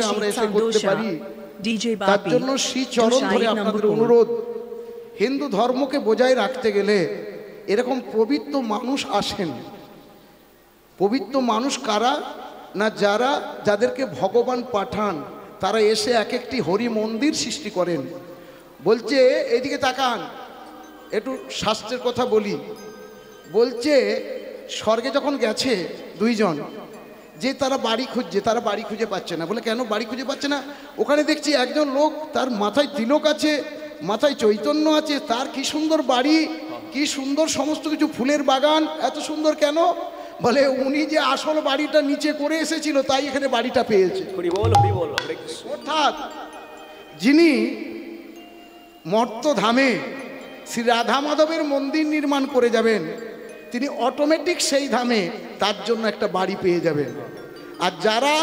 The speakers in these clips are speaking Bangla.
করে আমরা এসে করতে পারি, তার জন্য শ্রী চরণ ধরে আপনাদের অনুরোধ, হিন্দু ধর্মকে বজায় রাখতে গেলে এরকম পবিত্র মানুষ আসেন। পবিত্র মানুষ কারা না, যাদেরকে ভগবান পাঠান, তারা এসে এক একটি হরি মন্দির সৃষ্টি করেন। বলছে এইদিকে তাকান, একটু শাস্ত্রের কথা বলি। বলছে স্বর্গে যখন গেছে দুইজন, যে তারা বাড়ি খুঁজছে, তারা বাড়ি খুঁজে পাচ্ছে না। বলে কেন বাড়ি খুঁজে পাচ্ছে না? ওখানে দেখছি একজন লোক, তার মাথায় তিলক আছে, মাথায় চৈতন্য আছে, তার কি সুন্দর বাড়ি, কি সুন্দর সমস্ত কিছু, ফুলের বাগান, এত সুন্দর কেন? বলে উনি যে আসল বাড়িটা নিচে করে এসেছিল, তাই এখানে বাড়িটা পেয়েছে। অর্থাৎ যিনি মর্তধামে শ্রী রাধা মাধবের মন্দির নির্মাণ করে যাবেন, তিনি অটোমেটিক সেই ধামে তার জন্য একটা বাড়ি পেয়ে যাবেন। আর যারা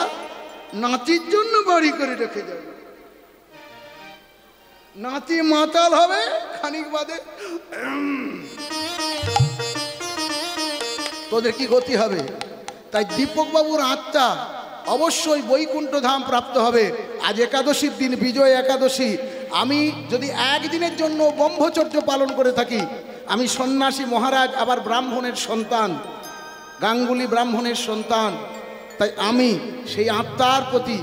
নাতির জন্য বাড়ি করে রেখে যাবে, নাতি মাতাল হবে খানিক বাদে, তোদের কি গতি হবে? তাই দীপক বাবুর আত্মা অবশ্যই বৈকুণ্ঠ ধাম প্রাপ্ত হবে। আজ একাদশীর দিন, বিজয় একাদশী। আমি যদি একদিনের জন্য ব্রহ্মচর্য পালন করে থাকি, আমি সন্ন্যাসী মহারাজ, আবার ব্রাহ্মণের সন্তান, গাঙ্গুলি ব্রাহ্মণের সন্তান, তাই আমি সেই আত্মার প্রতি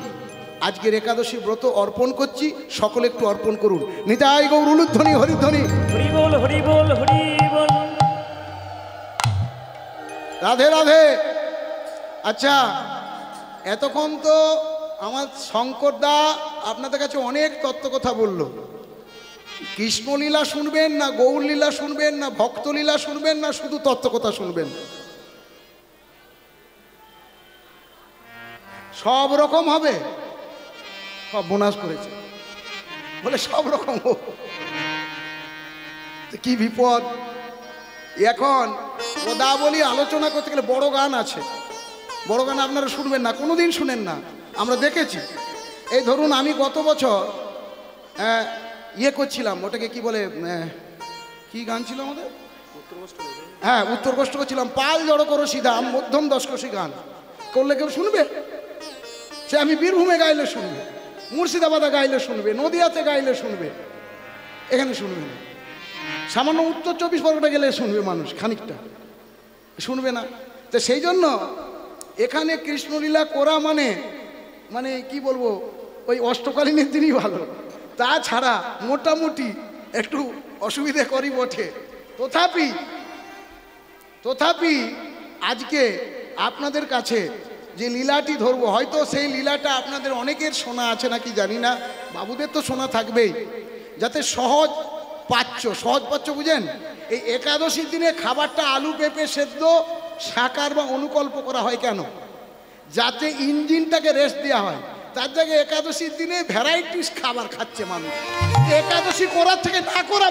আজকের একাদশী ব্রত অর্পণ করছি। সকলে একটু অর্পণ করুন। নিতাই গৌর উলুধ্বনি হরিধ্বনি, হরি বল হরি বল হরি বল, রাধে রাধে। আচ্ছা, এতক্ষণ তো আমার শঙ্করদা আপনাদের কাছে অনেক তত্ত্ব কথা বলল। কৃষ্ণলীলা শুনবেন না গৌরলীলা শুনবেন না ভক্তলীলা শুনবেন না শুধু তত্ত্ব কথা শুনবেন? সব রকম হবে। সব বোনাস করেছে বলে সব রকম কি বিপদ। এখন পদাবলী আলোচনা করতে গেলে বড় গান আছে, বড় গান আপনারা শুনবেন না, কোনোদিন শুনেন না, আমরা দেখেছি। এই ধরুন আমি গত বছর ইয়ে করছিলাম, ওটাকে কি বলে, কি গান ছিল আমাদের? হ্যাঁ, উত্তর কষ্ট করছিলাম। পাল জড়ো করো সিধা, মধ্যম দশকষি গান করলে কেউ শুনবে? সে আমি বীরভূমে গাইলে শুনবে, মুর্শিদাবাদে গাইলে শুনবে, নদিয়াতে গাইলে শুনবে, এখানে শুনবে না। সামান্য উত্তর 24 পরগনা গেলে শুনবে মানুষ, খানিকটা শুনবে না। তো সেই জন্য এখানে কৃষ্ণলীলা করা মানে মানে কি বলবো, ওই অষ্টকালীনের দিনই ভালো। তাছাড়া মোটামুটি একটু অসুবিধে করি বটে। তথাপি আজকে আপনাদের কাছে যে লীলাটি ধরবো, হয়তো সেই লীলাটা আপনাদের অনেকের শোনা আছে নাকি জানি না, বাবুদের তো শোনা থাকবেই। যাতে সহজ পাচ্য বুঝেন। এই একাদশীর দিনে খাবারটা আলু পেঁপে সেদ্ধ, সাকার বা অনুকল্প করা হয় কেন? যাতে ইঞ্জিনটাকে রেস্ট দেওয়া হয়। তার জায়গায় একাদশীর দিনে ভ্যারাইটিস খাবার খাচ্ছে মানুষ। একাদশী করার থেকে না করা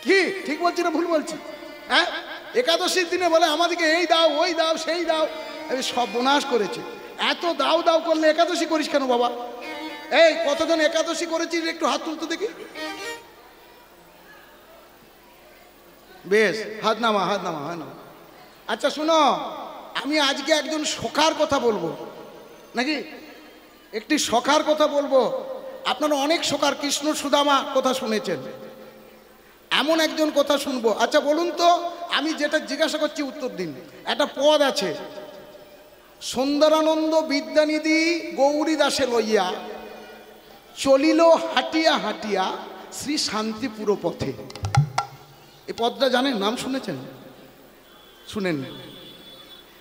কি ঠিক বলছি না ভুল বলছি? হ্যাঁ, একাদশীর দিনে বলে আমাদেরকে এই দাও, ওই দাও, সেই দাও, সব বোনাস করেছে। এত দাও দাও করলে একাদশী করিস কেন বাবা? এই কতজন একাদশী করেছিস একটু হাত তুলতে দেখি। বেশ, হাত নামা। আচ্ছা শুনো, আমি আজকে একজন সখার কথা বলবো, নাকি একটি সখার কথা বলবো। আপনারা অনেক সখার, কৃষ্ণ সুদামা কথা শুনেছেন, এমন একজন কথা শুনবো। আচ্ছা বলুন তো, আমি যেটা জিজ্ঞাসা করছি উত্তর দিন। একটা পদ আছে, সুন্দরানন্দ বিদ্যানিধি গৌরী দাসে লইয়া চলিল হাটিয়া হাটিয়া শ্রী শান্তিপুর পথে। এই পদটা জানেন? নাম শুনেছেন? শুনেন?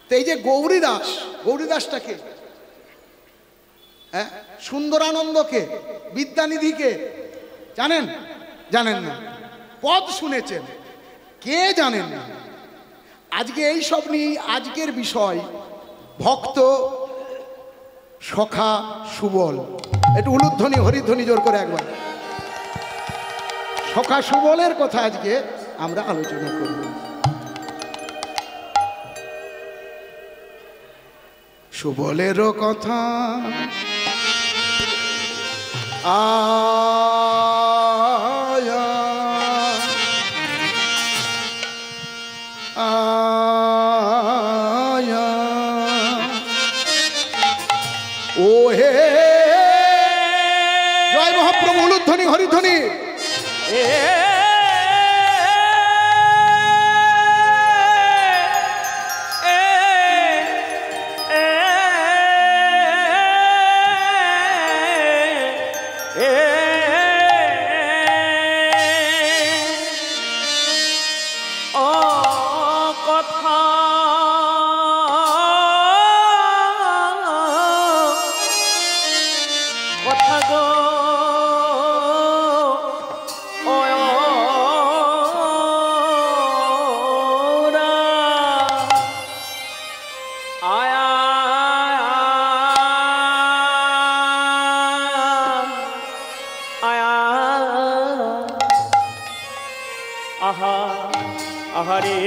তো এই যে গৌরীদাসটাকে, হ্যাঁ, সুন্দরানন্দকে, বিদ্যানিধিকে জানেন? জানেন না। পদ শুনেছেন, কে জানেন না? আজকে এই সব নিয়ে আজকের বিষয় ভক্ত সখা সুবল। একটু উলুধ্বনি হরিধ্বনি জোর করে একবার। সখা সুবলের কথা আজকে আমরা আলোচনা করব। সুবলেরও কথা আয়া আয়া ও হে জয় মহাপ্রভু উলুধ্বনি হরিধ্বনি। আহারে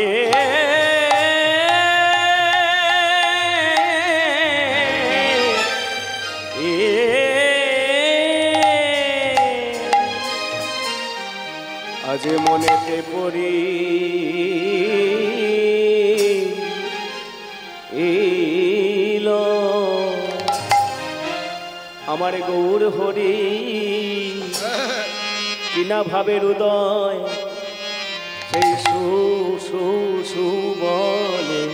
আজ মনেতে পড়ি আমার গৌর হরি কিনা ভাবের উদয় সেই সুবলে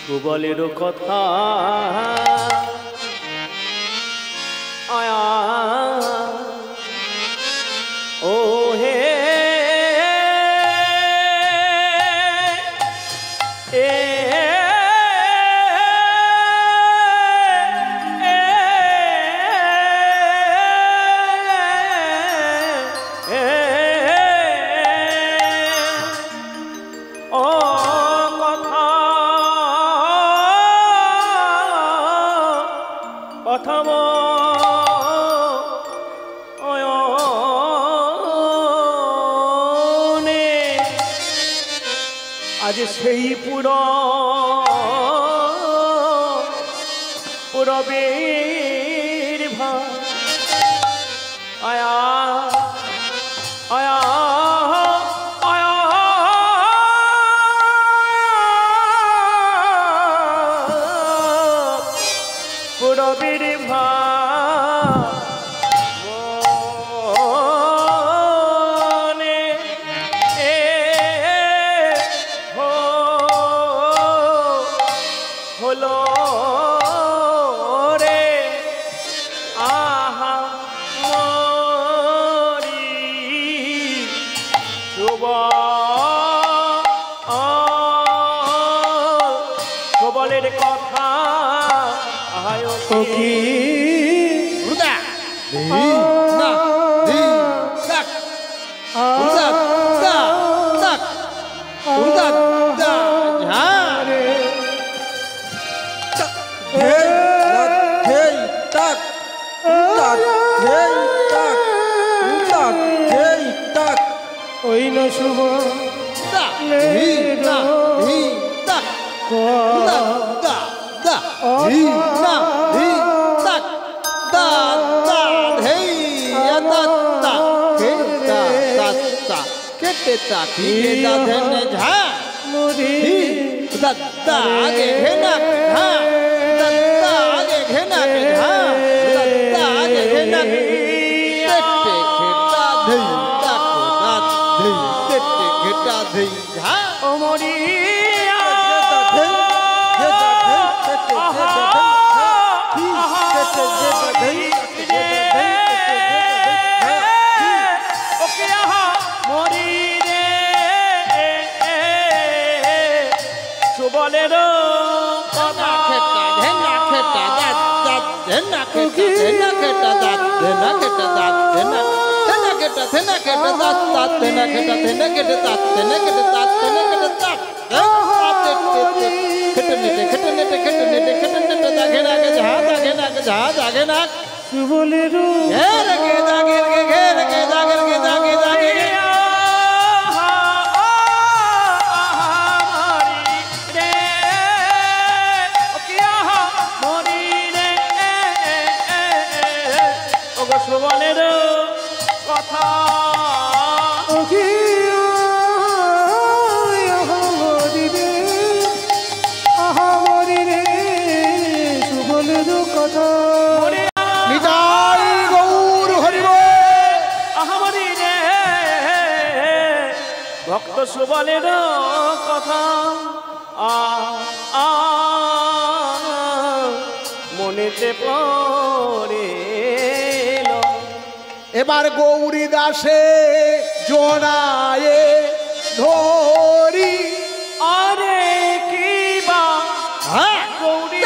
সুবলেরও কথা আয়া ও হে আজ সেই পুরবের ভাই আয়া আয়া আয়া পুরবের ভাই সবলের কথা কি ওই না শুভ সুবলের কথা আ আ মনেতে পড়ে। এবার গৌরী দাসে জোড়ায় ধরি আরে কি বা গৌরী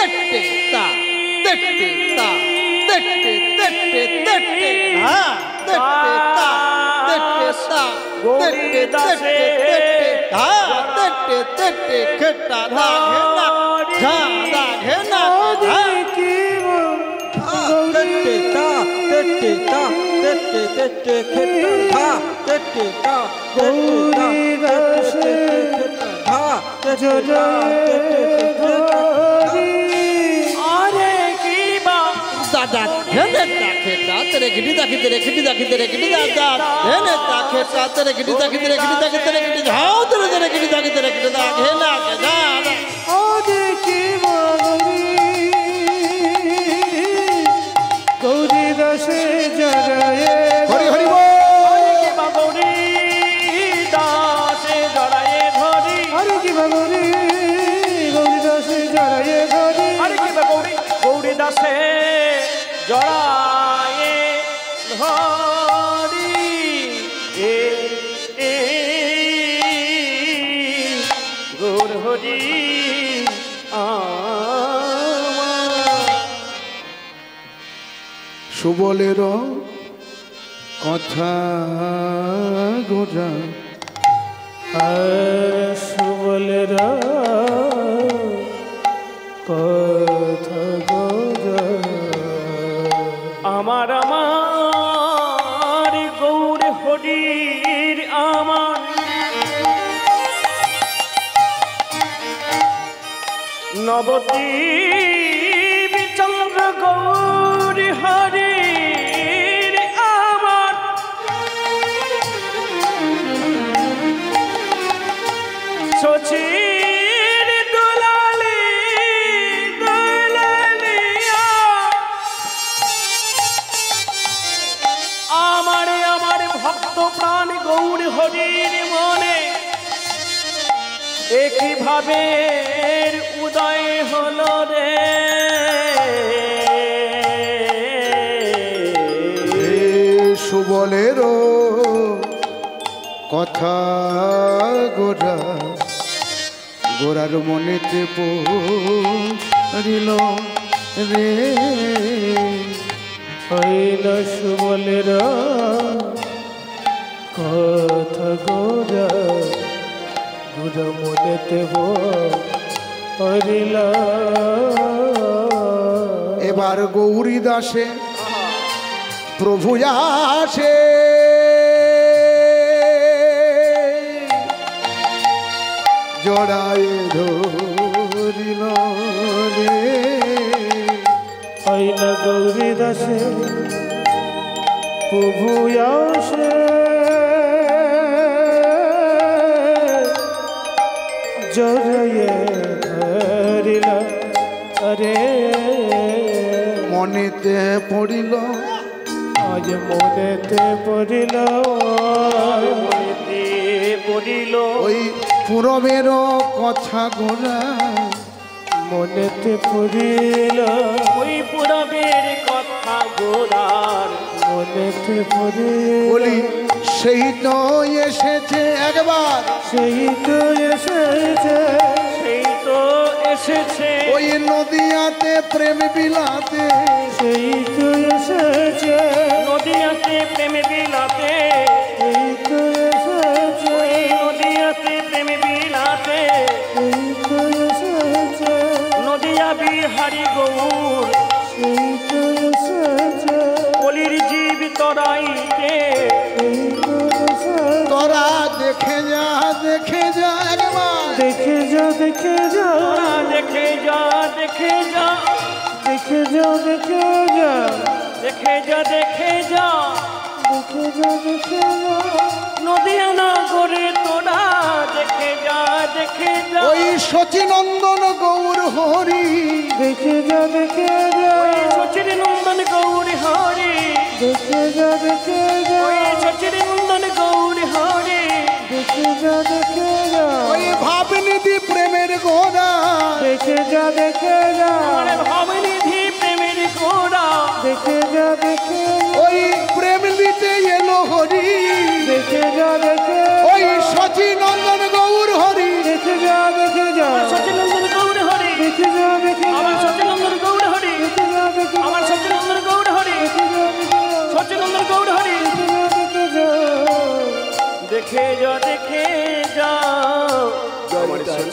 হরি হরি গৌরী দাসে জড়ায়ে ধরি গৌর হরি সুবলের কথা গোরা সুবলের কথা আমার আমার গৌর হরির আমার নবদ্বীপ চন্দ্র গৌর হরির আমার শচীর দুলালি দুলালিয়া আমার আমার ভক্ত প্রাণ গৌর হরির মনে একইভাবে উদয় হলো রে সুবলের কথা গোরা গোরার মনেতে পড়িল রে হইল সুবলের কথা গোরা গোরা মনেতে পড়িল। এবার গৌরী দাসে প্রভু আসে জড়ায় ধরিল রে হইল গৌরী দাসে প্রভু আসে জড়ায়ে ধরিল রে মনেতে পড়িল আজ মনেতে পড়িল মনেতে পড়িল ওই পূরবের কথা গোরা মনেতে পড়িল ওই পূরবের কথা গোরার মনেতে পড়িল বলি সেই তো এসেছে একবার সেই তো এসেছে সেই তো এসেছে ওই নদিয়াতে প্রেম বিলাতে সেই তো এসেছে নদিয়াতে প্রেম বিলাতে সেই তো এসেছে নদিয়াতে প্রেম বিলাতে সেই তো এসেছে নদিয়া বিহারি গৌর সেই তো এসেছে কলির জীব তরাইতে সেই তো এসেছে তোরা দেখে যা একবার দেখে যা দেখে যা দেখে যা দেখে যা দেখে যা দেখে যা দেখে যা দেখে যা দেখে যা দেখে যা নদিয়া নগরে তোরা দেখে যা দেখে যা ওই শচীনন্দন গৌর হরি দেখে যা দেখে যা শচীর নন্দন গৌর হরি দেখে যা দেখে যা শচীর নন্দন গৌর হরি দেখে যা দেখে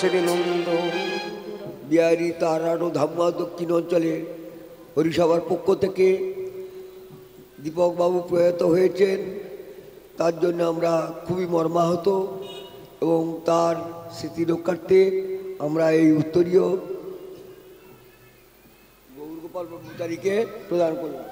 শ্রীনন্দ বিহারী তারান ও ধামা দক্ষিণ অঞ্চলে হরিসভার পক্ষ থেকে দীপকবাবু প্রয়াত হয়েছেন, তার জন্য আমরা খুবই মর্মাহত এবং তার স্মৃতি রক্ষার্থে আমরা এই উত্তরীয় গৌরগোপাল ব্রহ্মচারীকে প্রদান করলাম।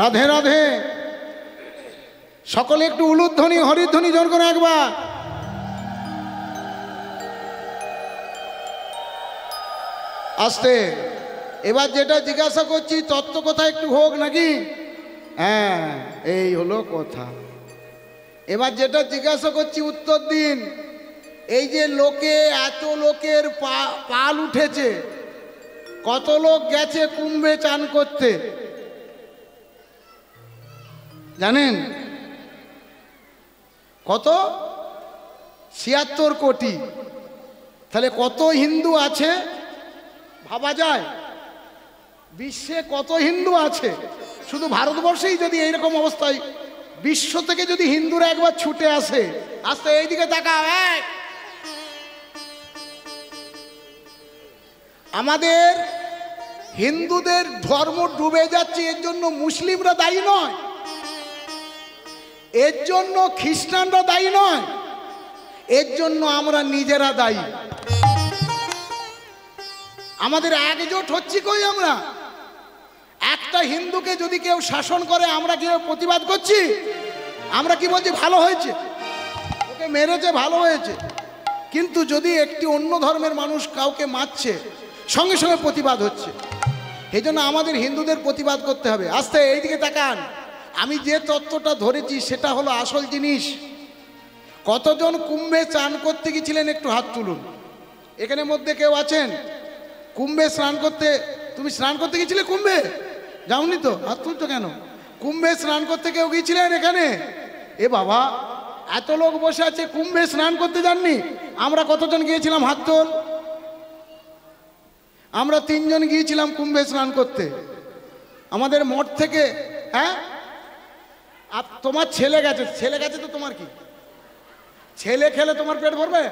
রাধে রাধে। সকলে একটু উলুধ্বনি হরিধ্বনি জোর করে একবার। আস্তে। এবার যেটা জিজ্ঞাসা করছি তত্ত্ব কথা একটু হোক নাকি? হ্যাঁ, এই হলো কথা। এবার যেটা জিজ্ঞাসা করছি উত্তর দিন। এই যে লোকে এত লোকের পাল উঠেছে, কত লোক গেছে কুম্ভে চান করতে জানেন? কত? ৭৬ কোটি। তাহলে কত হিন্দু আছে ভাবা যায়? বিশ্বে কত হিন্দু আছে? শুধু ভারতবর্ষেই যদি এইরকম অবস্থায়, বিশ্ব থেকে যদি হিন্দুরা একবার ছুটে আসে। আস্তে এইদিকে তাকাও। আমাদের হিন্দুদের ধর্ম ডুবে যাচ্ছে, এর জন্য মুসলিমরা দায়ী নয়, এর জন্য খ্রিস্টানরা দায়ী নয়, এর জন্য আমরা নিজেরা দায়ী। আমাদের একজোট হচ্ছি কই? আমরা একটা হিন্দুকে যদি কেউ শাসন করে আমরা কি প্রতিবাদ করছি? আমরা কি বলছি ভালো হয়েছে, ওকে মেরেছে ভালো হয়েছে? কিন্তু যদি একটি অন্য ধর্মের মানুষ কাউকে মারছে, সঙ্গে সঙ্গে প্রতিবাদ হচ্ছে। এই জন্য আমাদের হিন্দুদের প্রতিবাদ করতে হবে। আস্তে এইদিকে তাকান। আমি যে তত্ত্বটা ধরেছি সেটা হলো আসল জিনিস। কতজন কুম্ভে চান করতে গিয়েছিলেন একটু হাত তুলুন। এখানে মধ্যে কেউ আছেন কুম্ভে স্নান করতে? তুমি স্নান করতে গিয়েছিলে কুম্ভে? যাওনি তো? হাত তুলছো কেন? কুম্ভে স্নান করতে কেউ গিয়েছিলেন এখানে? এ বাবা, এত লোক বসে আছে, কুম্ভে স্নান করতে যাননি? আমরা কতজন গিয়েছিলাম? হাত তোল। আমরা ৩ জন গিয়েছিলাম কুম্ভে স্নান করতে আমাদের মঠ থেকে। হ্যাঁ, আর তোমার ছেলে গেছে। ছেলে গেছে তো তোমার কি? ছেলে খেলে তোমার পেট ভরবে?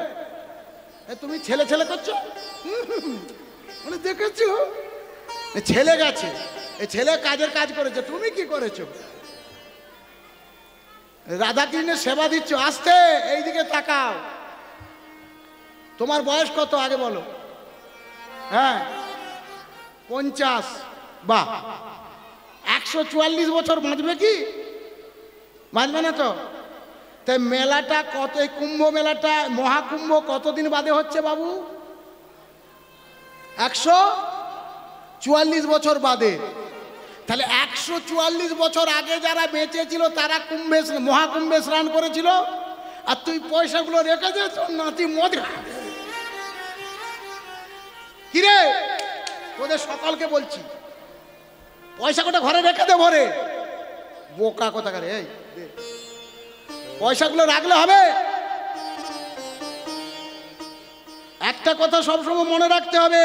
তুমি ছেলে ছেলে করছো, মানে দেখেছো? ছেলে গেছে, এই ছেলে কাজের কাজ করেছে, তুমি কি করেছো? রাধাকৃষ্ণের সেবা দিচ্ছ। আস্তে এইদিকে তাকাও। তোমার বয়স কত আগে বলো? হ্যাঁ, 50। বাহ, 144 বছর বাঁচবে কি? বাঁচবে না তো? তাই মেলাটা কত, এই কুম্ভ মেলাটা মহাকুম্ভ কতদিন বাদে হচ্ছে বাবু? 144 বছর বাদে। তাহলে 144 বছর আগে যারা বেঁচে ছিল তারা কুম্ভে মহাকুম্ভে স্নান করেছিল, আর তুই পয়সাগুলো রেখে দে তোর নাতি মদ। কিরে, তোদের সকলকে বলছি পয়সা কটা ঘরে রেখে দে ভরে। বোকা কোথাকারে, এই পয়সাগুলো রাখলে হবে? একটা কথা সবসময় মনে রাখতে হবে,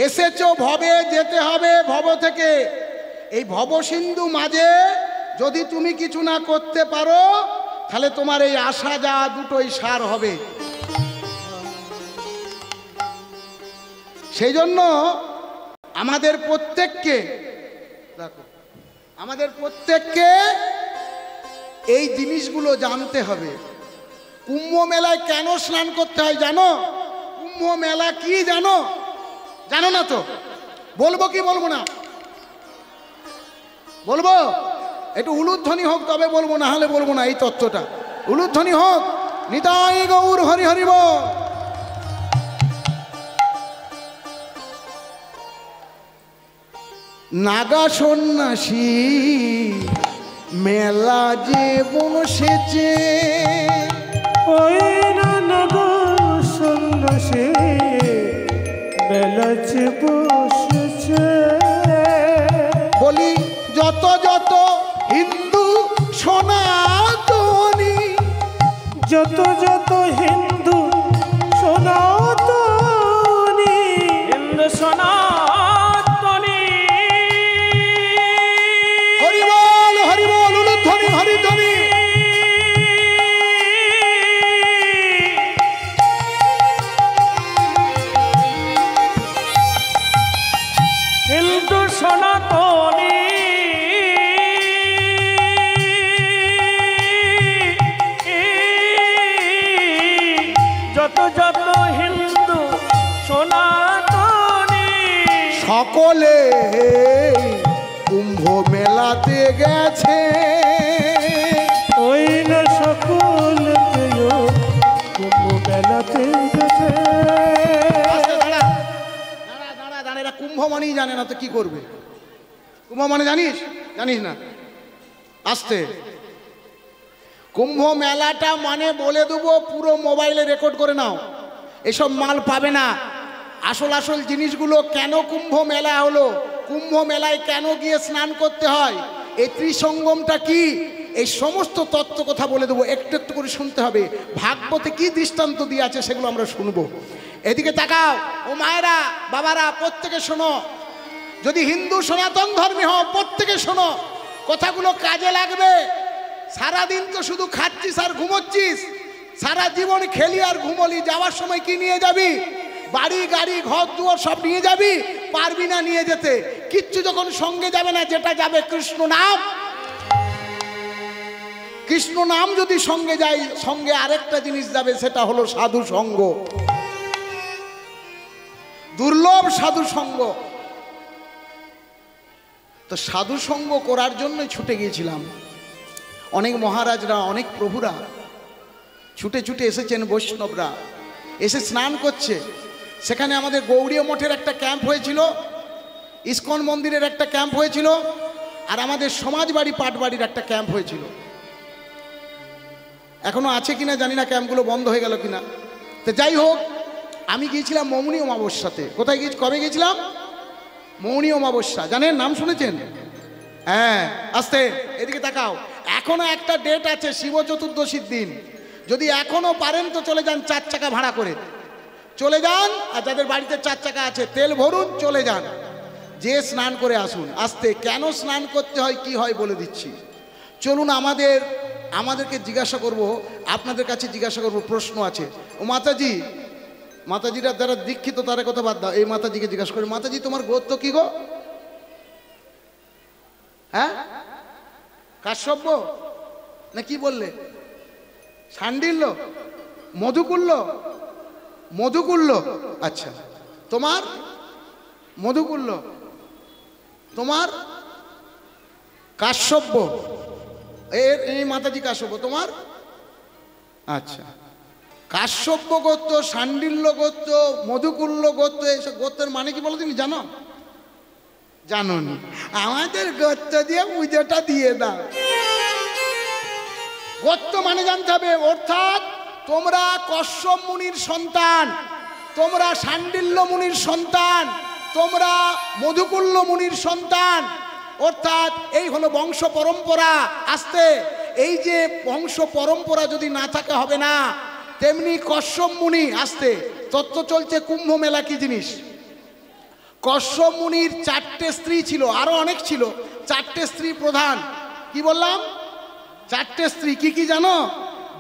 এসেছো ভবে, যেতে হবে ভব থেকে। এই ভব সিন্ধু মাঝে যদি তুমি কিছু না করতে পারো তাহলে তোমার এই আসা যা দুটোই সার হবে। সেই জন্য আমাদের প্রত্যেককে দেখো, আমাদের প্রত্যেককে এই জিনিসগুলো জানতে হবে। কুম্ভ মেলায় কেন স্নান করতে হয় জানো? কুম্ভ মেলা কি জানো? জানো না তো? বলবো কি বলবো না? বলবো? একটু উলুধ্বনি হোক তবে বলবো, না হলে বলবো না। এই তত্ত্বটা উলুধ্বনি হোক। নিতাই গৌর হরি হরি বল। নাগা সন্ন্যাসী মেলা যে বসেছে ওই নগর সন্ন্যাসী মেলা যে বসেছে। বলি যত যত হিন্দু সনাতনী, যত যত হিন্দু সনাতনী, হিন্দু সনাতনী, হরিবল হরিবল উলুধ্বনি হরিধ্বনি। হিন্দু সনাতনী যত যত হিন্দু সনাতনী সকলে কুম্ভ মেলাতে গেছে। ওই না সকলকেও কুম্ভ মেলাতে গেছে। দাঁড়া দাঁড়া দাঁড়া দাঁড়া, এরা কুম্ভ মানেই জানে না তো কি করবে? কুম্ভ মানে জানিস? জানিস না? আসতে কুম্ভ মেলাটা মানে বলে দেবো, পুরো মোবাইলে রেকর্ড করে নাও, এসব মাল পাবে না। আসল আসল জিনিসগুলো, কেন কুম্ভ মেলা হলো, কুম্ভ মেলায় কেন গিয়ে স্নান করতে হয়, এই ত্রিসঙ্গমটা কি, এই সমস্ত তত্ত্ব কথা বলে দেবো। একটু একটু করে শুনতে হবে। ভাগবতে কি দৃষ্টান্ত দিয়ে আছে সেগুলো আমরা শুনবো। এদিকে তাকাও ও মায়েরা, বাবারা, প্রত্যেকে শোনো। যদি হিন্দু সনাতন ধর্মী হও প্রত্যেকে শোনো, কথাগুলো কাজে লাগবে। সারাদিন তো শুধু খাচ্ছিস আর ঘুমোচ্ছিস, সারা জীবন খেলি আর ঘুমোলি, যাওয়ার সময় কি নিয়ে যাবি? বাড়ি গাড়ি ঘর দুয়ার সব নিয়ে যাবি? পারবি না নিয়ে যেতে। কিচ্ছু যখন সঙ্গে যাবে না, যেটা যাবে কৃষ্ণ নাম। কৃষ্ণ নাম যদি সঙ্গে যায়, সঙ্গে আরেকটা জিনিস যাবে, সেটা হলো সাধু সঙ্গ, দুর্লভ সাধু সঙ্গ। তো সাধু সঙ্গ করার জন্য ছুটে গিয়েছিলাম। অনেক মহারাজরা, অনেক প্রভুরা ছুটে ছুটে এসেছেন, বৈষ্ণবরা এসে স্নান করছে। সেখানে আমাদের গৌড়ীয় মঠের একটা ক্যাম্প হয়েছিল, ইস্কন মন্দিরের একটা ক্যাম্প হয়েছিল, আর আমাদের সমাজবাড়ি পাটবাড়ির একটা ক্যাম্প হয়েছিল। এখনো আছে কিনা জানি না, ক্যাম্পগুলো বন্ধ হয়ে গেল কিনা। তো যাই হোক, আমি গিয়েছিলাম মৌনী অমাবস্যাতে। কোথায় গিয়েছি, কবে গিয়েছিলাম? মৌনী অমাবস্যা, জানেন, নাম শুনেছেন? হ্যাঁ, আস্তে এদিকে তাকাও। এখনো একটা ডেট আছে, শিব চতুর্দশীর দিন। যদি এখনো পারেন তো চলে যান, 4 চাকা ভাড়া করে চলে যান। আর যাদের বাড়িতে 4 চাকা আছে, তেল ভরুন, চলে যান, যে স্নান করে আসুন। আস্তে, কেন স্নান করতে হয়, কি হয় বলে দিচ্ছি। চলুন, আমাদেরকে জিজ্ঞাসা করব, আপনাদের কাছে জিজ্ঞাসা করব, প্রশ্ন আছে। ও মাতাজি, মাতাজিরা যারা দীক্ষিত তারা কথা বাদ দাও, এই মাতাজিকে জিজ্ঞাসা করি, মাতাজি তোমার গোত্র কি গো? হ্যাঁ, কাশ্যপ্য না কি বললে? শাণ্ডিল্য, মধুকুল্য, মধুকুল্য। আচ্ছা, তোমার মধুকুল্য, তোমার কাশ্যপ্য, এই মাতাজি কাশ্যপ্য, তোমার আচ্ছা। কাশ্যপ্য গোত্র, শাণ্ডিল্য গোত্র, মধুকুল্য গোত্র, এইসব গোত্রের মানে কি বলো তুমি জানো? জানোনি? আমাদের গোত্র দিয়ে পুজোটা দিয়ে দাও। গোত্র মানে জানতে হবে, অর্থাৎ তোমরা কশ্যপ মুনির সন্তান, তোমরা শাণ্ডিল্য মুনির সন্তান, তোমরা মধুকুল্য মুনির সন্তান, অর্থাৎ এই হলো বংশ পরম্পরা। আস্তে, এই যে বংশ পরম্পরা যদি না থাকে হবে না। তেমনি কশ্যপ মুনি, আস্তে, তত্ত্ব চলছে কুম্ভ মেলা কি জিনিস। কশ্যপ মুনির 4টে স্ত্রী ছিল, আরো অনেক ছিল, 4টে স্ত্রী প্রধান। কি বললাম? 4টে স্ত্রী। কি কি জানো?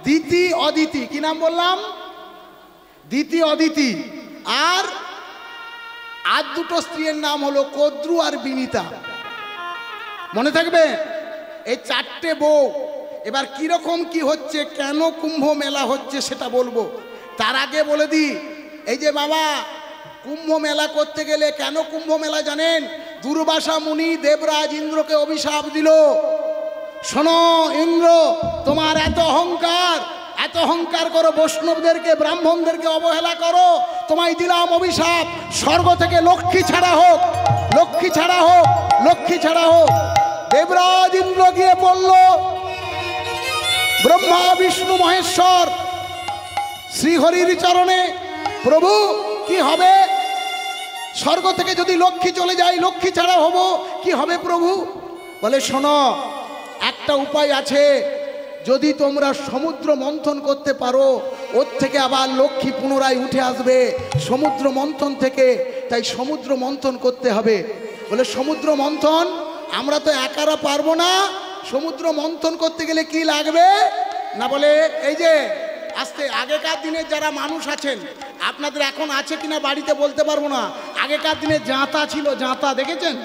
দিতি, অদিতি। কি নাম বললাম? দিতি, অদিতি। আর 2টো স্ত্রীর নাম হলো কদ্রু আর বিনিতা। মনে থাকবে? এই 4টে বউ। এবার কিরকম কি হচ্ছে, কেন কুম্ভ মেলা হচ্ছে সেটা বলবো। তার আগে বলে দিই, এই যে বাবা, কুম্ভ মেলা করতে গেলে, কেন কুম্ভ মেলা জানেন? দুর্বাসা মুনি দেবরাজ ইন্দ্রকে অভিশাপ দিল। শোনো ইন্দ্র, তোমার এত অহংকার করো, বৈষ্ণবদেরকে ব্রাহ্মণদেরকে অবহেলা করো, তোমায় দিলাম অভিশাপ, স্বর্গ থেকে লক্ষ্মী ছাড়া হোক, লক্ষ্মী ছাড়া হোক, লক্ষ্মী ছাড়া হোক। দেবরাজ ইন্দ্র গিয়ে পড়ল ব্রহ্মা বিষ্ণু মহেশ্বর শ্রীহরির চরণে, প্রভু কি হবে? স্বর্গ থেকে যদি লক্ষ্মী চলে যায়, লক্ষ্মী ছাড়া হব কি হবে প্রভু? বলে শোনো, একটা উপায় আছে, যদি তোমরা সমুদ্র মন্থন করতে পারো, ওর থেকে আবার লক্ষ্মী পুনরায় উঠে আসবে সমুদ্র মন্থন থেকে, তাই সমুদ্র মন্থন করতে হবে। বলে সমুদ্র মন্থন আমরা তো একারা পারবো না, সমুদ্র মন্থন করতে গেলে কি লাগবে না? বলে এই যে আজকে আগেকার দিনের যারা মানুষ আছেন, আপনাদের এখন আছে কিনা বাড়িতে বলতে পারবো না, আগেকার দিনে জাঁতা ছিল, জাঁতা দেখেছেন?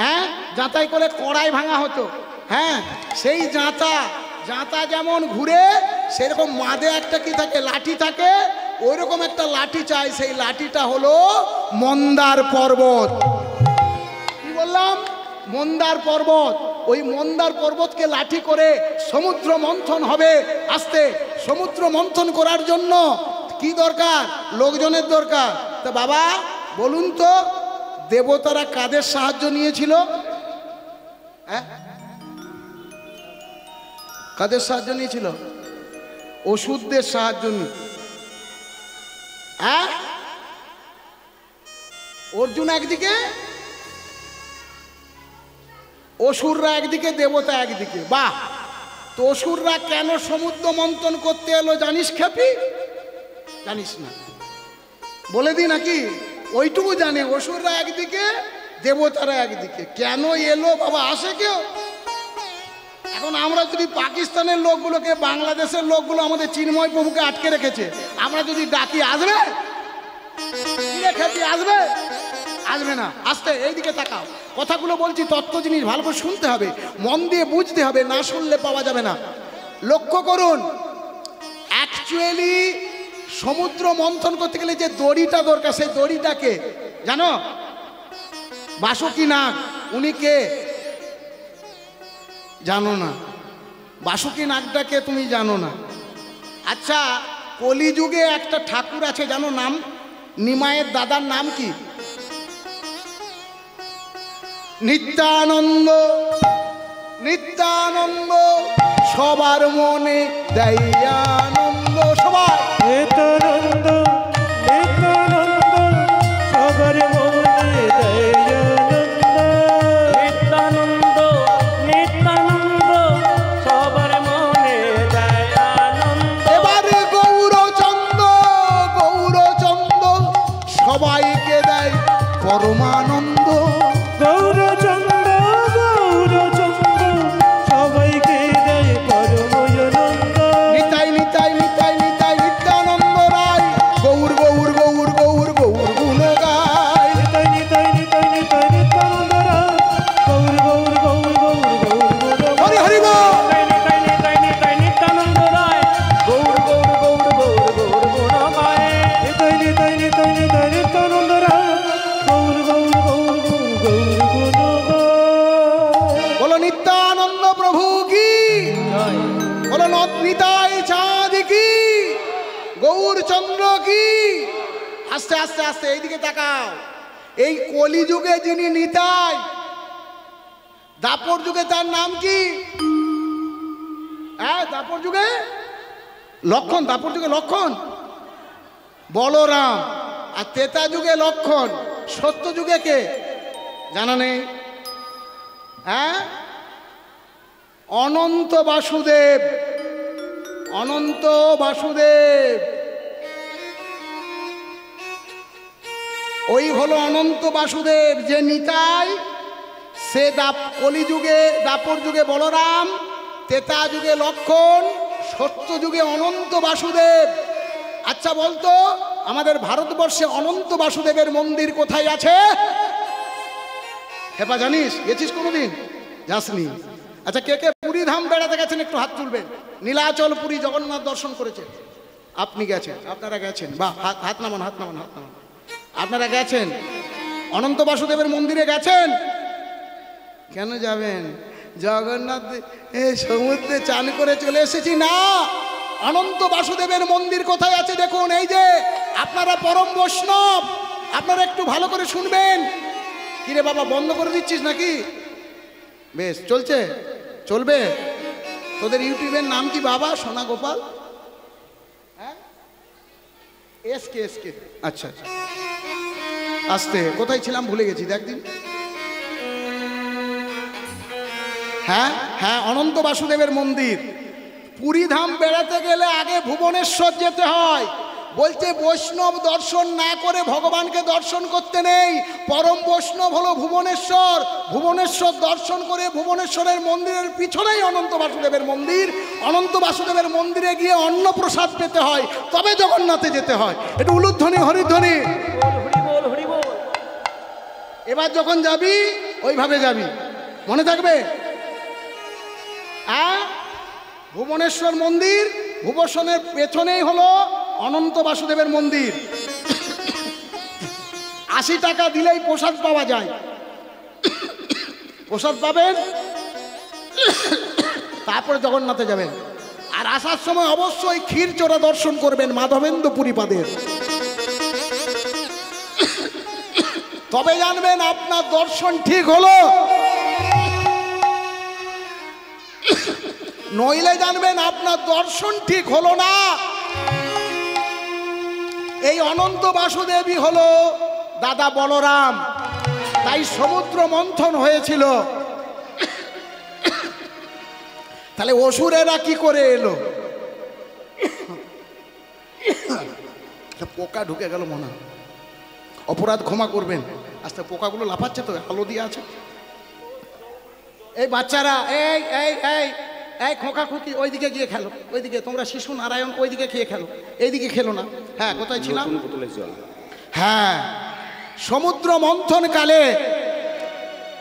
হ্যাঁ, জাঁতাই করে কড়াই ভাঙা হতো। হ্যাঁ, সেই জাঁতা যেমন ঘুরে, সেরকম মাদে একটা কি থাকে, লাঠি থাকে, ওই রকম একটা লাঠি চাই। সেই লাঠিটা হলো মন্দার পর্বত। কি বললাম? মন্দার পর্বত। ওই মন্দার পর্বতকে লাঠি করে সমুদ্র মন্থন হবে। আস্তে সমুদ্র মন্থন করার জন্য কি দরকার? লোকজনের দরকার। তা বাবা বলুন তো, দেবতারা কাদের সাহায্য নিয়েছিল? হ্যাঁ, কাদের সাহায্য নিয়েছিল? অসুরদের সাহায্য নিয়ে। হ্যাঁ, অর্জুন একদিকে, অসুররা একদিকে, দেবতা একদিকে। বাহ! তো অসুররা কেন সমুদ্র মন্থন করতে এলো জানিস খেপি? জানিস না? বলে দি নাকি? ওইটুকু জানে, অসুররা একদিকে, দেবতারা একদিকে। কেন এলো বাবা? আসে কেউ? এখন আমরা যদি পাকিস্তানের লোকগুলোকে, বাংলাদেশের লোকগুলো আমাদের চিন্ময় প্রভুকে আটকে রেখেছে, আমরা যদি ডাকি আসবে? আসবে? আসবে না। আস্তে এইদিকে তাকাও, কথাগুলো বলছি তত্ত্ব জিনিস, ভালো করে শুনতে হবে, মন দিয়ে বুঝতে হবে, না শুনলে পাওয়া যাবে না। লক্ষ্য করুন, অ্যাকচুয়ালি সমুদ্র মন্থন করতে গেলে যে দড়িটা দরকার, সেই দড়িটাকে জানো? বাসুকি নাগ। উনি কে জানো না? বাসুকি নাগটাকে তুমি জানো না? আচ্ছা, কলিযুগে একটা ঠাকুর আছে জানো নাম? নিমায়ের দাদার নাম কি? নিত্যানন্দ। নিত্যানন্দ সবার মনে দেয় আনন্দ। সবাই নিত্যানন্দ, নিত্যানন্দ সবার মনে দেয় আনন্দ। নিত্যানন্দ, নিত্যানন্দ সবার মনে দেয় আনন্দ। এবারে গৌরচন্দ্র, গৌরচন্দ্র সবাইকে দেয় পরমানন্দ। গৌরচন্দ্র, গৌরচন্দ্র সবাইকে দেয় পরমানন্দ। নিতাই নিতাই নিতাই নিতাই নিত্যানন্দ রায়, গৌর গৌর গৌর গৌর গৌর গুণ গায়। নিতাই নিতাই নিতাই নিতাই নিত্যানন্দ রায়, গৌর গৌর গৌর গৌর গৌর গুণ গায়। হরি হরি বল। নিতাই নিতাই নিতাই নিত্যানন্দ রায়, গৌর গৌর গৌর গৌর গৌর গুণ গায়। নিতাই নিতাই নিতাই নিতাই নিত্যানন্দ রায়, গৌর গৌর গৌর গৌর গৌর গুণ গায়। বলো নিত্যানন্দ প্রভু কি, বলো নিতাই চাঁদ কি, গৌরচন্দ্র কি। আস্তে আস্তে আস্তে এইদিকে তাকাও। এই কলিযুগে যিনি নিতাই, দাপর যুগে তার নাম কি? হ্যাঁ, দাপর যুগে লক্ষণ। দাপর যুগে লক্ষণ বলরাম, আর তেতা যুগে লক্ষণ। সত্য যুগে কে জানা নেই? হ্যাঁ, অনন্ত বাসুদেব। অনন্ত বাসুদেব, ওই হলো অনন্ত বাসুদেব। যে নিতাই সে কলিযুগে, দাপর যুগে বলরাম, তেতা যুগে লক্ষণ, সত্য যুগে অনন্ত বাসুদেব। আচ্ছা বলতো, আমাদের ভারতবর্ষে অনন্ত বাসুদেবের মন্দির কোথায় আছে? হেপা জানিস? গেছিস কোনোদিন? যাসনি? আচ্ছা, কে কে পুরী ধাম বেড়াতে গেছেন একটু হাত তুলবেন। নীলাচল পুরী জগন্নাথ দর্শন করেছেন? আপনি গেছেন? আপনারা গেছেন? বাহ, হাত নামান, হাত নামান, হাত নামান। আপনারা গেছেন? অনন্ত বাসুদেবের মন্দিরে গেছেন? কেন যাবেন? জগন্নাথ সমুদ্রে চান করে চলে এসেছি না। অনন্ত বাসুদেবের মন্দির কোথায় আছে দেখুন। এই যে আপনারা পরম বৈষ্ণব, আপনারা একটু ভালো করে শুনবেন। কিরে বাবা, বন্ধ করে দিচ্ছিস নাকি? বেশ, চলছে, চলবে। তোদের ইউটিউবের নাম কি বাবা? সোনা গোপাল? হ্যাঁ, এসকে এসকে। আচ্ছা আচ্ছা, আসতে কোথায় ছিলাম ভুলে গেছি, দেখ দিন। হ্যাঁ হ্যাঁ, অনন্ত বাসুদেবের মন্দির। পুরীধাম বেড়াতে গেলে আগে ভুবনেশ্বর যেতে হয়। বলতে বৈষ্ণব দর্শন না করে ভগবানকে দর্শন করতে নেই। পরম বৈষ্ণব হলো ভুবনেশ্বর। ভুবনেশ্বর দর্শন করে ভুবনেশ্বরের মন্দিরের পিছনেই অনন্ত বাসুদেবের মন্দির। অনন্ত বাসুদেবের মন্দিরে গিয়ে অন্নপ্রসাদ পেতে হয়, তবে জগন্নাথে যেতে হয়। একটু উলুধ্বনি হরিধ্বনি। এবার যখন যাবি ওইভাবে যাবি, মনে থাকবে। ভুবনেশ্বর মন্দির, ভুবনেশ্বরের পেছনেই হলো অনন্ত বাসুদেবের মন্দির। 80 টাকা দিলেই প্রসাদ পাওয়া যায়। প্রসাদ পাবেন, তারপরে জগন্নাথে যাবেন। আর আসার সময় অবশ্যই ক্ষীরচোরা দর্শন করবেন মাধবেন্দ্র পুরীপাদের। তবে জানবেন আপনার দর্শন ঠিক হলো, নইলে জানবেন আপনার দর্শন ঠিক হলো না। এই অনন্ত বাসুদেবী হলো দাদা বলরাম, তাই সমুদ্র মন্থন হয়েছিল। তাহলে অসুরেরা কি করে এলো? পোকা ঢুকে গেল মনে হয়, অপরাধ ক্ষমা করবেন। আস্তে পোকাগুলো লাফাচ্ছে তো, আলো দিয়ে আছে। এই বাচ্চারা, এই এই এই এই খোকা খুকি, ওইদিকে গিয়ে খেলো, ওইদিকে। তোমরা শিশু নারায়ণ ওইদিকে গিয়ে খেলো, এইদিকে খেলো না। হ্যাঁ, কোথায় ছিলাম? হ্যাঁ, সমুদ্র মন্থন কালে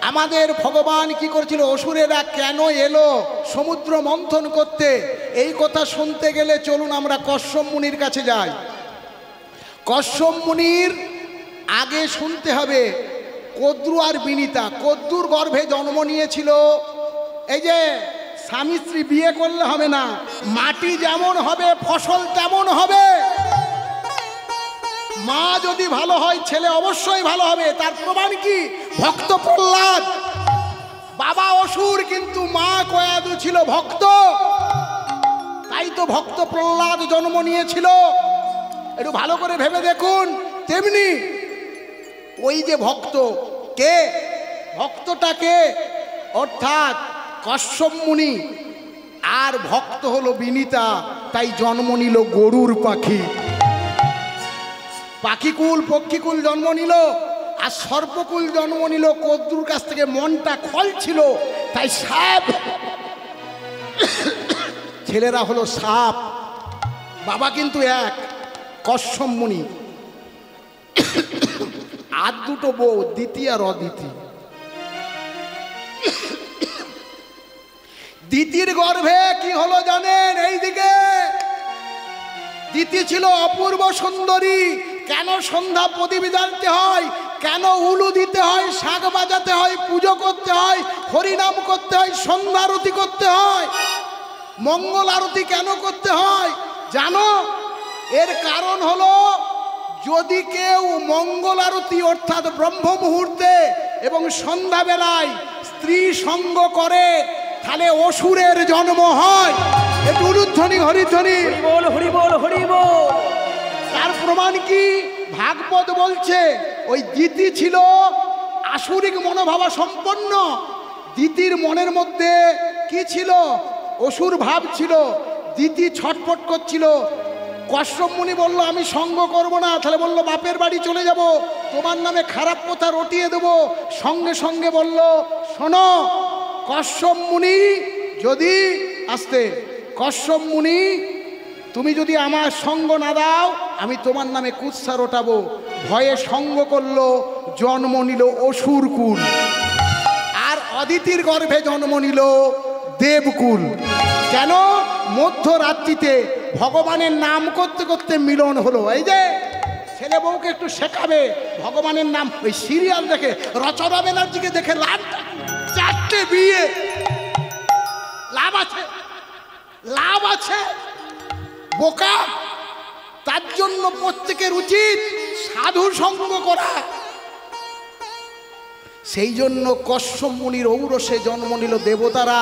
আমাদের ভগবান কি করেছিল? অসুরেরা কেন এলো সমুদ্র মন্থন করতে? এই কথা শুনতে গেলে চলুন আমরা কশ্যপ মুনির কাছে যাই। কশ্যপ মুনির আগে শুনতে হবে কদ্রু আর বিনিতা। কদ্রুর গর্ভে জন্ম নিয়েছিল। এই যে স্বামী স্ত্রী বিয়ে করলে হবে না, মাটি যেমন হবে ফসল তেমন হবে। মা যদি ভালো হয় ছেলে অবশ্যই ভালো হবে। তার প্রমাণ কি? ভক্ত প্রহ্লাদ। বাবা অসুর কিন্তু মা কয়াদু ছিল ভক্ত, তাই তো ভক্ত প্রহ্লাদ জন্ম নিয়েছিল। একটু ভালো করে ভেবে দেখুন। তেমনি ওই যে ভক্ত, কে ভক্তটাকে, অর্থাৎ কশ্যপ মুনি, আর ভক্ত হলো বিনিতা, তাই জন্ম নিল গরুর পাখি। পাখিকুল পক্ষীকুল জন্ম নিল, আর সর্পকুল জন্ম নিল। কদ্রুর কাছ থেকে মনটা খল ছিল, তাই সাপ। ছেলেরা হলো সাপ। বাবা কিন্তু এক, কশ্যপ মুনি। আর দুটো বউ, দিতি আর অদিতি। দিতির গর্ভে কি হলো জানেন? এইদিকে দিতি ছিল অপূর্ব সুন্দরী। কেন সন্ধ্যা প্রদীপ জ্বালতে হয়? কেন উলু দিতে হয়, শাঁখ বাজাতে হয়, পুজো করতে হয়, হরিনাম করতে হয়, সন্ধ্যা আরতি করতে হয়, মঙ্গল আরতি কেন করতে হয় জানো? এর কারণ হলো, যদি কেউ মঙ্গল আরতি অর্থাৎ ব্রহ্ম মুহূর্তে এবং সন্ধ্যাবেলায় স্ত্রী সঙ্গ করে, তাহলে অসুরের জন্ম হয়। একটু উলুধ্বনি হরিধ্বনি। হরিবোল হরিবোল হরিবোল। তার প্রমাণ কি? ভাগবত বলছে ওই দিতি ছিল আসুরিক মনোভাব সম্পন্ন। দিতির মনের মধ্যে কি ছিল? অসুর ভাব ছিল। দিতি ছটফট করছিল। কশ্যপ মুনি বলল আমি সঙ্গ করব না। তাহলে বলল বাপের বাড়ি চলে যাব, তোমার নামে খারাপ কথা রটিয়ে দেব। সঙ্গে সঙ্গে বলল শোনো কশ্যপ মুনি, যদি আসতে কশ্যপ মুনি, তুমি যদি আমার সঙ্গ না দাও আমি তোমার নামে কুৎসা রটাবো। ভয়ে সঙ্গ করলো, জন্ম নিল অসুরকুল। আর অদিতির গর্ভে জন্ম নিল দেবকুল। কেন? মধ্যরাত্রিতে ভগবানের নাম করতে করতে মিলন হলো। এই যে ছেলে বউকে একটু শেখাবে ভগবানের নাম। ওই সিরিয়াল দেখে রচনা ব্যানার্জিকে দেখে লাভ, 4টে বিয়ে, লাভ আছে, লাভ আছে। বোকা। তার জন্য প্রত্যেকের উচিত সাধু সঙ্গ করা। সেই জন্য কশ্যপ মুনির ঔরসে জন্ম নিল দেবতারা।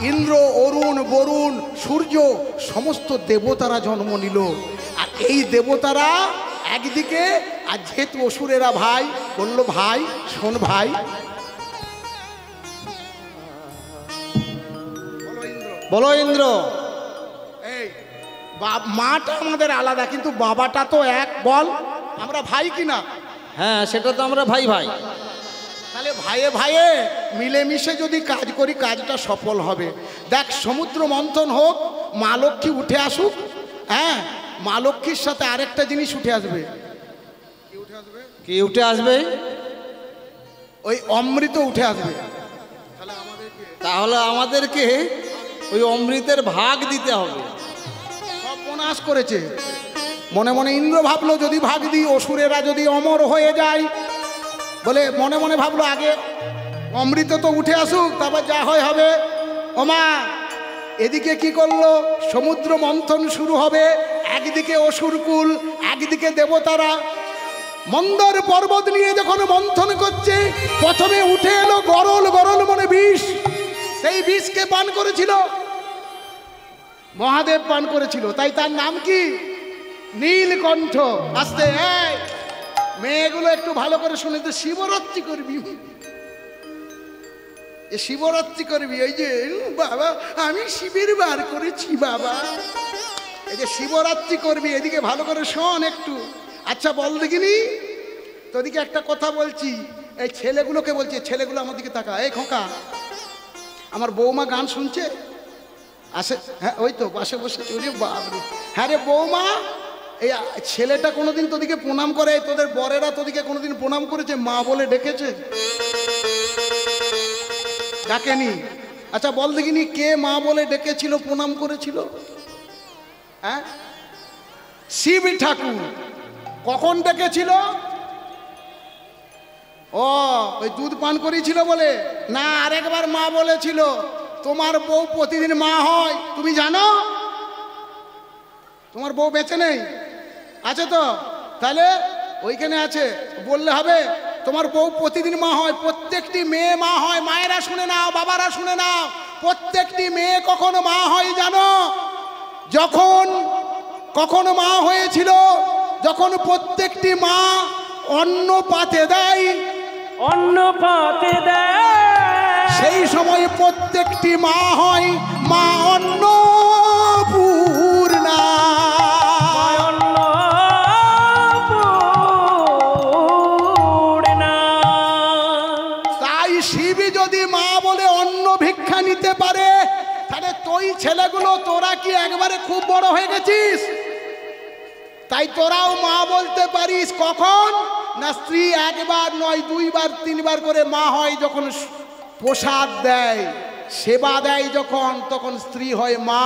ইন্দ্র, অরুণ, বরুণ, সূর্য সমস্ত দেবতারা জন্ম নিল। আর এই দেবতারা একদিকে, আর যেহেতু অসুরেরা ভাই, বলল ভাই শোন ভাই, বলো ইন্দ্র। এই মাটা আমাদের আলাদা, কিন্তু বাবাটা তো এক, বল আমরা ভাই কিনা? হ্যাঁ, সেটা তো আমরা ভাই ভাই। তাহলে ভাইয়ে ভাইয়ে মিলেমিশে যদি কাজ করি, কাজটা সফল হবে। দেখ, সমুদ্র মন্থন হোক, মা লক্ষ্মী উঠে আসুক, হ্যাঁ, মা লক্ষ্মীর সাথে আরেকটা জিনিস উঠে আসবে। কি উঠে আসবে? ওই অমৃত উঠে আসবে। তাহলে আমাদেরকে ওই অমৃতের ভাগ দিতে হবে। সব বনাশ করেছে। মনে মনে ইন্দ্র ভাবলো যদি ভাগ দিই, অসুরেরা যদি অমর হয়ে যায়, বলে মনে মনে ভাবলো আগে অমৃত তো উঠে আসুক, তারপর যা হয় হবে। ওমা, এদিকে কি করলো, সমুদ্র মন্থন শুরু হবে। একদিকে অসুরকুল, একদিকে দেবতারা। মন্দর পর্বত নিয়ে যখন মন্থন করছে, প্রথমে উঠে এলো গরল, গরল মানে বিষ। সেই বিষকে পান করেছিল মহাদেব, পান করেছিল, তাই তার নাম কি? নীলকণ্ঠ। আস্তে, এই মেয়েগুলো একটু ভালো করে শুনে, তো শিবরাত্রি করবি, শিবরাত্রি করবি। এই যে বাবা, আমি শিবের বার করেছি বাবা, এই যে শিবরাত্রি করবি, এদিকে ভালো করে শোন একটু। আচ্ছা বল দেখিনি, তোদিকে একটা কথা বলছি, এই ছেলেগুলোকে বলছি, ছেলেগুলো আমার দিকে তাকা। এই খোকা, আমার বৌমা গান শুনছে, আসে, হ্যাঁ ওই তো পাশে বসে। বাবরে, হ্যাঁ রে বৌমা, এই ছেলেটা কোনোদিন তোদিকে প্রণাম করে? তোদের বরেরা তোদিকে কোনোদিন প্রণাম করেছে? মা বলে ডেকেছে? ডাকেনি। আচ্ছা বল দেখিনি, কে মা বলে ডেকেছিল, প্রণাম করেছিল? হ্যাঁ, শিব ঠাকুর। কখন ডেকেছিল? ও, ওই দুধ পান করেছিল বলে না? আরেকবার মা বলেছিল, তোমার বউ প্রতিদিন মা হয়, তুমি জানো? তোমার বউ বেঁচে নেই, আছে তো? তাহলে ওইখানে আছে, বললে হবে তোমার বউ প্রতিদিন মা হয়। প্রত্যেকটি মেয়ে মা হয়। মায়েরা শুনে নাও, বাবারা শুনে নাও, প্রত্যেকটি মেয়ে কখন মা হয় জানো? যখন কখন মা হয়েছিল, যখন প্রত্যেকটি মা অন্ন পাতে দেয়, অন্ন পাতে দেয়, সেই সময় প্রত্যেকটি মা হয় মা অন্নপূর্ণা। তাই শিবই যদি মা বলে অন্ন ভিক্ষা নিতে পারে, তাহলে তুই ছেলেগুলো তোরা কি একবারে খুব বড় হয়ে গেছিস? তাই তোরাও মা বলতে পারিস। কখন না, স্ত্রী একবার নয়, দুইবার তিনবার করে মা হয়। যখন প্রসাদ দেয়, সেবা দেয় যখন, তখন স্ত্রী হয় মা,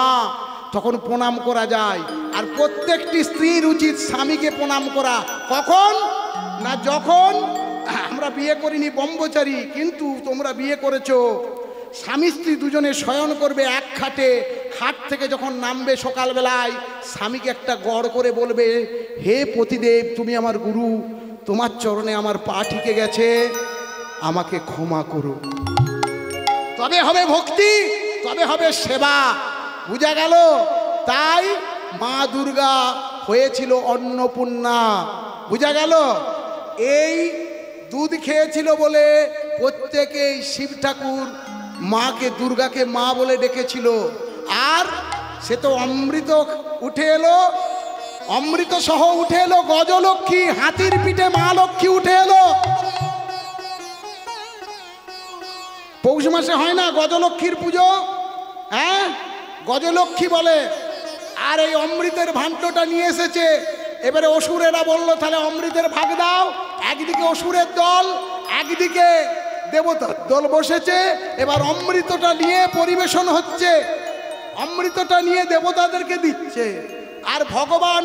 তখন প্রণাম করা যায়। আর প্রত্যেকটি স্ত্রীর উচিত স্বামীকে প্রণাম করা। কখন না, যখন আমরা বিয়ে করিনি ব্রহ্মচারী, কিন্তু তোমরা বিয়ে করেছো, স্বামী স্ত্রী দুজনে শয়ন করবে এক খাটে। খাট থেকে যখন নামবে সকালবেলায়, স্বামীকে একটা গড় করে বলবে, হে পতিদেব, তুমি আমার গুরু, তোমার চরণে আমার পা ঠেকে গেছে, আমাকে ক্ষমা করো। তবে হবে ভক্তি, তবে হবে সেবা। বুঝা গেল? তাই মা দুর্গা হয়েছিল অন্নপূর্ণা। বুঝা গেল? এই দুধ খেয়েছিল বলে প্রত্যেকেই শিব ঠাকুর মাকে, দুর্গাকে মা বলে ডেকেছিল। আর সে তো অমৃত উঠে এলো, অমৃত সহ উঠে এলো গজলক্ষ্মী, হাতির পিঠে মা লক্ষ্মী উঠে এলো। পৌষ মাসে হয় না গজলক্ষ্মীর পুজো? হ্যাঁ, গজলক্ষ্মী বলে। আর এই অমৃতের ভাণ্ডটা নিয়ে এসেছে। এবারে অসুরেরা বলল, তাহলে অমৃতের ভাগ দাও। একদিকে অসুরের দল, একদিকে দেবতার দল বসেছে। এবার অমৃতটা নিয়ে পরিবেশন হচ্ছে, অমৃতটা নিয়ে দেবতাদেরকে দিচ্ছে। আর ভগবান